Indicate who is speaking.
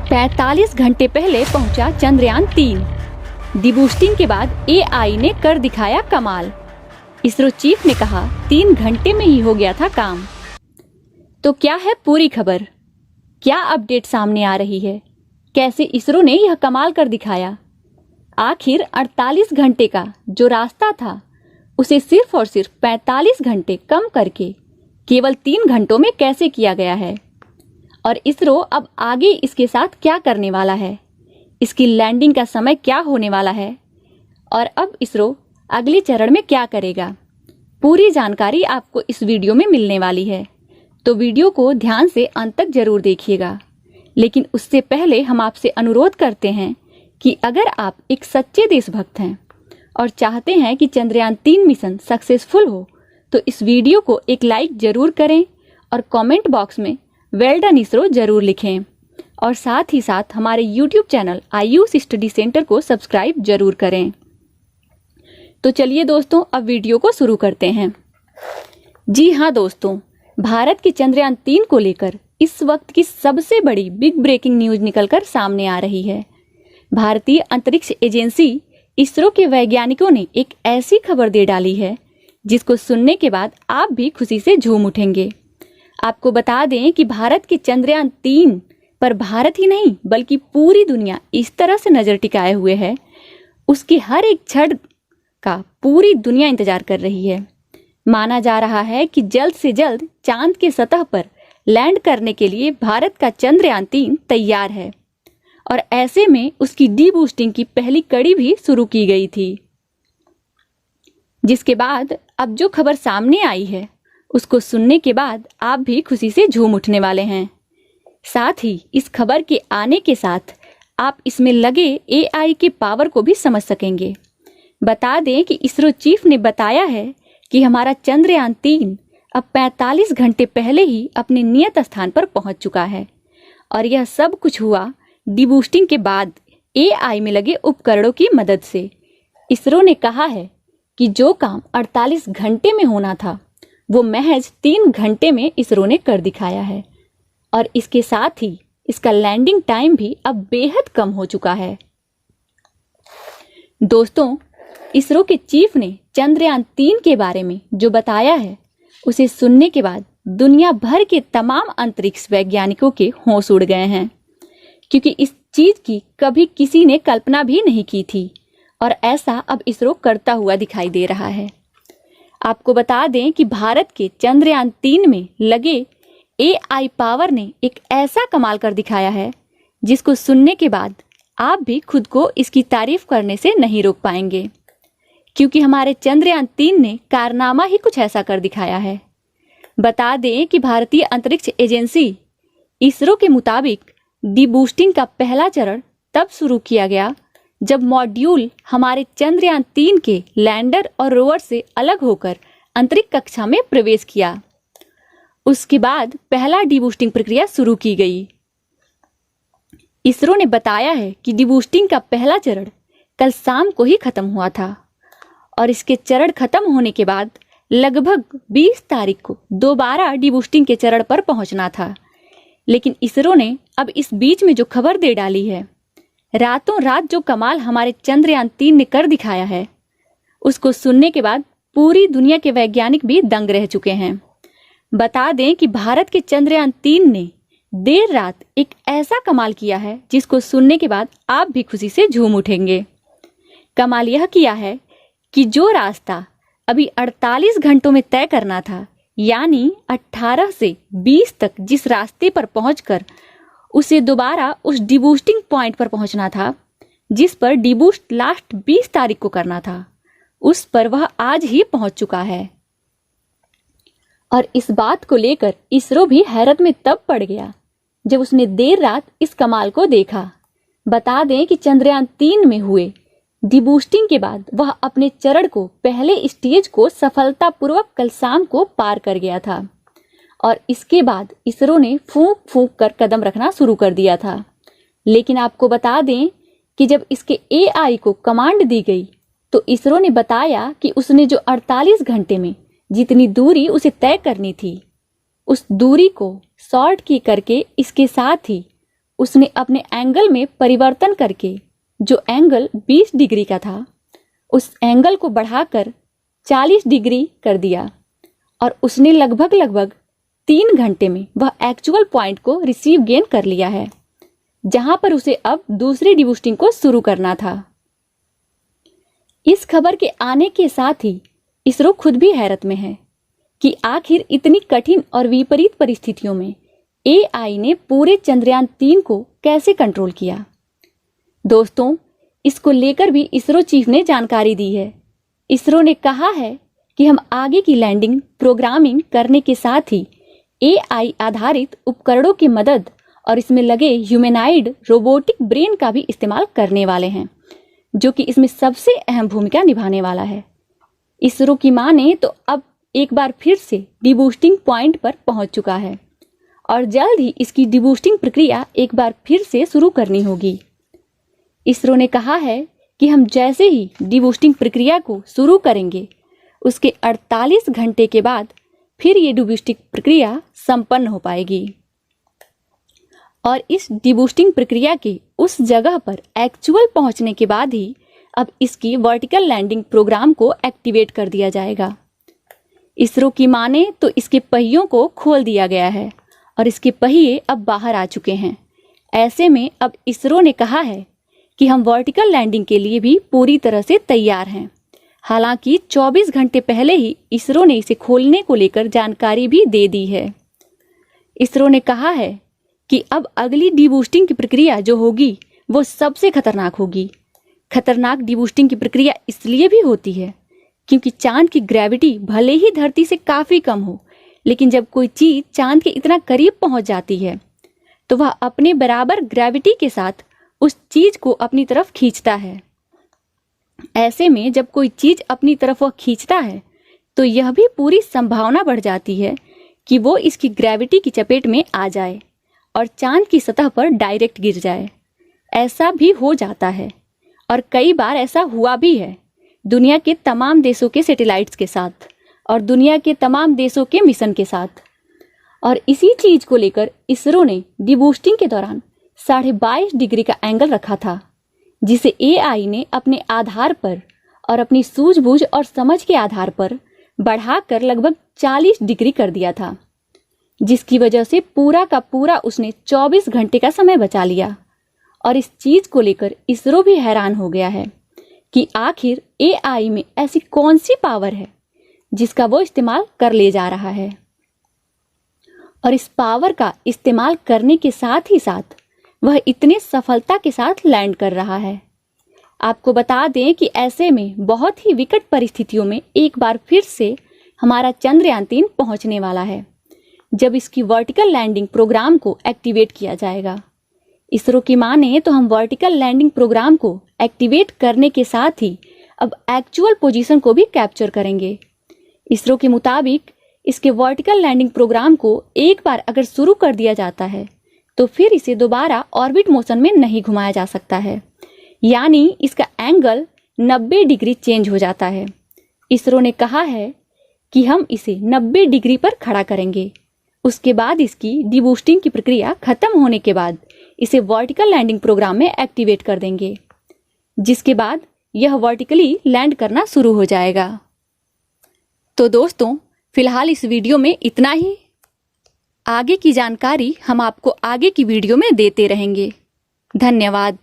Speaker 1: 45 घंटे पहले पहुंचा चंद्रयान-3। डिबूस्टिंग के बाद एआई ने कर दिखाया कमाल। इसरो चीफ ने कहा 3 घंटे में ही हो गया था काम। तो क्या है पूरी खबर? क्या अपडेट सामने आ रही है? कैसे इसरो ने यह कमाल कर दिखाया? आखिर 48 घंटे का जो रास्ता था उसे सिर्फ और सिर्फ 45 घंटे कम करके केवल 3 घंटों में कैसे किया गया है? और इसरो अब आगे इसके साथ क्या करने वाला है? इसकी लैंडिंग का समय क्या होने वाला है? और अब इसरो अगले चरण में क्या करेगा? पूरी जानकारी आपको इस वीडियो में मिलने वाली है, तो वीडियो को ध्यान से अंत तक जरूर देखिएगा। लेकिन उससे पहले हम आपसे अनुरोध करते हैं कि अगर आप एक सच्चे देशभक्त हैं और चाहते हैं कि चंद्रयान-3 मिशन सक्सेसफुल हो, तो इस वीडियो को एक लाइक जरूर करें और कमेंट बॉक्स में वेल डन इसरो जरूर लिखें। और साथ ही साथ हमारे YouTube channel Ayush study centre को सब्सक्राइब जरूर करें। तो चलिए दोस्तों, अब वीडियो को शुरू करते हैं। जी हाँ दोस्तों, भारत के चंद्रयान-3 को लेकर इस वक्त की सबसे बड़ी बिग ब्रेकिंग न्यूज निकलकर सामने आ रही है। भारतीय अंतरिक्ष एजेंसी इसरो के वैज्ञानिकों ने एक ऐसी खबर दे डाली है जिसको सुनने के बाद आप भी खुशी से झूम उठेंगे। आपको बता दें कि भारत के चंद्रयान-3 पर भारत ही नहीं बल्कि पूरी दुनिया इस तरह से नजर टिकाए हुए है, उसकी हर एक क्षण का पूरी दुनिया इंतजार कर रही है। माना जा रहा है कि जल्द से जल्द चांद के सतह पर लैंड करने के लिए भारत का चंद्रयान-3 तैयार है और ऐसे में उसकी डीबूस्टिंग की पहली कड़ी भी शुरू की गई थी, जिसके बाद अब जो खबर सामने आई है उसको सुनने के बाद आप भी खुशी से झूम उठने वाले हैं। साथ ही इस खबर के आने के साथ आप इसमें लगे एआई के पावर को भी समझ सकेंगे। बता दें कि इसरो चीफ ने बताया है कि हमारा चंद्रयान-3 अब 45 घंटे पहले ही अपने नियत स्थान पर पहुंच चुका है और यह सब कुछ हुआ डीबूस्टिंग के बाद एआई में लगे उपकरणों की मदद से। इसरो ने कहा है कि जो काम 48 घंटे में होना था वो महज 3 घंटे में इसरो ने कर दिखाया है और इसके साथ ही इसका लैंडिंग टाइम भी अब बेहद कम हो चुका है। दोस्तों, इसरो के चीफ ने चंद्रयान-3 के बारे में जो बताया है उसे सुनने के बाद दुनिया भर के तमाम अंतरिक्ष वैज्ञानिकों के होश उड़ गए हैं, क्योंकि इस चीज की कभी किसी ने कल्पना भी नहीं की थी और ऐसा अब इसरो करता हुआ दिखाई दे रहा है। आपको बता दें कि भारत के चंद्रयान-3 में लगे एआई पावर ने एक ऐसा कमाल कर दिखाया है जिसको सुनने के बाद आप भी खुद को इसकी तारीफ करने से नहीं रोक पाएंगे, क्योंकि हमारे चंद्रयान-3 ने कारनामा ही कुछ ऐसा कर दिखाया है। बता दें कि भारतीय अंतरिक्ष एजेंसी इसरो के मुताबिक डीबूस्टिंग का पहला चरण तब शुरू किया गया जब मॉड्यूल हमारे चंद्रयान-3 के लैंडर और रोवर से अलग होकर अंतरिक्ष कक्षा में प्रवेश किया। उसके बाद पहला डीबूस्टिंग प्रक्रिया शुरू की गई। इसरो ने बताया है कि डीबूस्टिंग का पहला चरण कल शाम को ही खत्म हुआ था और इसके चरण खत्म होने के बाद लगभग 20 तारीख को दोबारा डीबूस्टिंग के चरण पर पहुंचना था। लेकिन इसरो ने अब इस बीच में जो खबर दे डाली है, रातों रात जो कमाल हमारे चंद्रयान-3 ने कर दिखाया है, उसको सुनने के बाद पूरी दुनिया के वैज्ञानिक भी दंग रह चुके हैं। बता दें कि भारत के चंद्रयान-3 ने देर रात एक ऐसा कमाल किया है जिसको सुनने के बाद आप भी खुशी से झूम उठेंगे। कमाल यह किया है कि जो रास्ता अभी 48 घंटों में तय करना था, यानी 18 से 20 तक जिस रास्ते पर पहुंचकर उसे दोबारा उस डीबूस्टिंग पॉइंट पर पहुंचना था जिस पर डीबूस्ट लास्ट 20 तारीख को करना था, उस पर वह आज ही पहुंच चुका है। और इस बात को लेकर इसरो भी हैरत में तब पड़ गया जब उसने देर रात इस कमाल को देखा। बता दें कि चंद्रयान-3 में हुए डीबूस्टिंग के बाद वह अपने चरण को पहले स्टेज को सफलतापूर्वक कल शाम को पार कर गया था और इसके बाद इसरो ने फूंक फूंक कर कदम रखना शुरू कर दिया था। लेकिन आपको बता दें कि जब इसके एआई को कमांड दी गई तो इसरो ने बताया कि उसने जो 48 घंटे में जितनी दूरी उसे तय करनी थी, उस दूरी को शॉर्ट की करके इसके साथ ही उसने अपने एंगल में परिवर्तन करके जो एंगल 20 डिग्री का था उस एंगल को बढ़ाकर 40 डिग्री कर दिया और उसने लगभग 3 घंटे में वह एक्चुअल पॉइंट को रिसीव गेन कर लिया है, जहां पर उसे अब दूसरी डिबूस्टिंग को शुरू करना था। इस खबर के आने के साथ ही इसरो खुद भी हैरत में है कि आखिर इतनी कठिन और विपरीत परिस्थितियों में एआई ने पूरे चंद्रयान 3 को कैसे कंट्रोल किया। दोस्तों, इसको लेकर भी इसरो चीफ ने जानकारी दी है। इसरो ने कहा है कि हम आगे की लैंडिंग प्रोग्रामिंग करने के साथ ही एआई आधारित उपकरणों की मदद और इसमें लगे ह्यूमैनॉइड रोबोटिक ब्रेन का भी इस्तेमाल करने वाले हैं, जो कि इसमें सबसे अहम भूमिका निभाने वाला है। इसरो की माने तो अब एक बार फिर से डिबूस्टिंग पॉइंट पर पहुंच चुका है और जल्द ही इसकी डिबूस्टिंग प्रक्रिया एक बार फिर से शुरू करनी होगी। इसरो ने कहा है कि हम जैसे ही डिबूस्टिंग प्रक्रिया को शुरू करेंगे उसके 48 घंटे के बाद फिर ये डिबूस्टिंग प्रक्रिया संपन्न हो पाएगी और इस डिबूस्टिंग प्रक्रिया के उस जगह पर एक्चुअल पहुंचने के बाद ही अब इसकी वर्टिकल लैंडिंग प्रोग्राम को एक्टिवेट कर दिया जाएगा। इसरो की माने तो इसके पहियों को खोल दिया गया है और इसके पहिए अब बाहर आ चुके हैं। ऐसे में अब इसरो ने कहा है कि हम वर्टिकल लैंडिंग के लिए भी पूरी तरह से तैयार हैं। हालांकि 24 घंटे पहले ही इसरो ने इसे खोलने को लेकर जानकारी भी दे दी है। इसरो ने कहा है कि अब अगली डिबूस्टिंग की प्रक्रिया जो होगी वो सबसे खतरनाक होगी। खतरनाक डिबूस्टिंग की प्रक्रिया इसलिए भी होती है क्योंकि चांद की ग्रेविटी भले ही धरती से काफी कम हो, लेकिन जब कोई चीज चांद के इतना करीब पहुंच जाती है तो वह अपने बराबर ग्रेविटी के साथ उस चीज को अपनी तरफ खींचता है। ऐसे में जब कोई चीज अपनी तरफ वह खींचता है तो यह भी पूरी संभावना बढ़ जाती है कि वो इसकी ग्रेविटी की चपेट में आ जाए और चांद की सतह पर डायरेक्ट गिर जाए। ऐसा भी हो जाता है और कई बार ऐसा हुआ भी है दुनिया के तमाम देशों के सैटेलाइट्स के साथ और दुनिया के तमाम देशों के मिशन के साथ। और इसी चीज को लेकर इसरो ने डिबूस्टिंग के दौरान 22.5 डिग्री का एंगल रखा था, जिसे एआई ने अपने आधार पर और अपनी सूझबूझ और समझ के आधार पर बढ़ाकर लगभग 40 डिग्री कर दिया था, जिसकी वजह से पूरा का पूरा उसने 24 घंटे का समय बचा लिया। और इस चीज को लेकर इसरो भी हैरान हो गया है कि आखिर एआई में ऐसी कौन सी पावर है जिसका वो इस्तेमाल कर ले जा रहा है। और इस पावर का इस्तेमाल करने के साथ ही साथ वह इतने सफलता के साथ लैंड कर रहा है। आपको बता दें कि ऐसे में बहुत ही विकट परिस्थितियों में एक बार फिर से हमारा चंद्रयान 3 पहुंचने वाला है, जब इसकी वर्टिकल लैंडिंग प्रोग्राम को एक्टिवेट किया जाएगा। इसरो की माने तो हम वर्टिकल लैंडिंग प्रोग्राम को एक्टिवेट करने के साथ ही अब एक्चुअल पोजीशन को भी कैप्चर करेंगे। इसरो के मुताबिक इसके वर्टिकल लैंडिंग प्रोग्राम को एक बार अगर शुरू कर दिया जाता है तो फिर इसे दोबारा ऑर्बिट मोशन में नहीं घुमाया जा सकता है, यानी इसका एंगल 90 डिग्री चेंज हो जाता है। इसरो ने कहा है कि हम इसे 90 डिग्री पर खड़ा करेंगे। उसके बाद इसकी डिबूस्टिंग की प्रक्रिया खत्म होने के बाद इसे वर्टिकल लैंडिंग प्रोग्राम में एक्टिवेट कर देंगे, जिसके बाद यह वर्टिकली लैंड करना शुरू हो जाएगा। तो दोस्तों, फिलहाल इस वीडियो में इतना ही। आगे की जानकारी हम आपको आगे की वीडियो में देते रहेंगे। धन्यवाद।